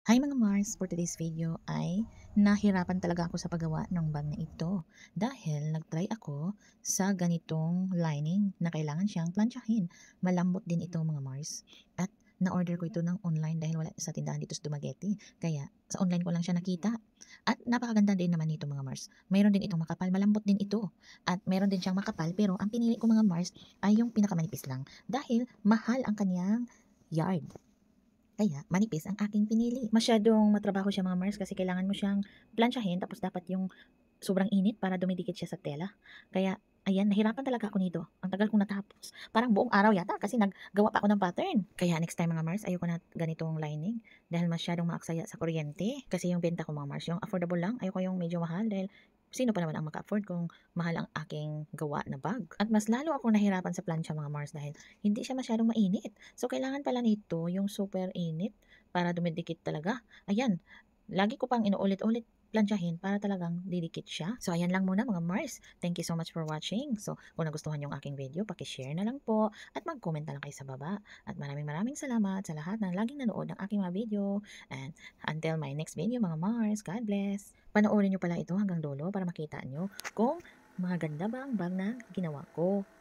Hi mga Mars! For today's video ay nahirapan talaga ako sa paggawa ng bag na ito dahil nagtry ako sa ganitong lining na kailangan siyang plansyahin. Malambot din ito mga Mars at na-order ko ito ng online dahil wala sa tindahan dito sa Dumaguete. Kaya sa online ko lang siya nakita at napakaganda din naman nito mga Mars. Mayroon din itong makapal, malambot din ito at mayroon din siyang makapal pero ang pinili ko mga Mars ay yung pinakamanipis lang dahil mahal ang kanyang yard. Kaya manipis ang aking pinili. Masyadong matrabaho siya mga Mars kasi kailangan mo siyang plansyahin tapos dapat yung sobrang init para dumidikit siya sa tela. Kaya ayan, nahirapan talaga ako nito. Ang tagal kong natapos. Parang buong araw yata kasi naggawa pa ako ng pattern. Kaya next time mga Mars, ayoko na ganitong lining dahil masyadong maaksaya sa kuryente. Kasi yung benta ko mga Mars, yung affordable lang, ayoko yung medyo mahal dahil sino pa naman ang maka-afford kung mahal ang aking gawa na bag. At mas lalo akong nahirapan sa plancha mga Mars dahil hindi siya masyadong mainit. So, kailangan pala nito yung super init para dumidikit talaga. Ayan, lagi ko pang inuulit-ulit plansyahin para talagang didikit siya. So, ayan lang muna mga Mars. Thank you so much for watching. So, kung nagustuhan yung aking video, pakishare na lang po at mag-comment na lang kayo sa baba. At maraming salamat sa lahat ng laging nanood ng aking mga video. And until my next video mga Mars, God bless. Panoorin nyo pala ito hanggang dulo para makita nyo kung maganda ba ang bag na ginawa ko.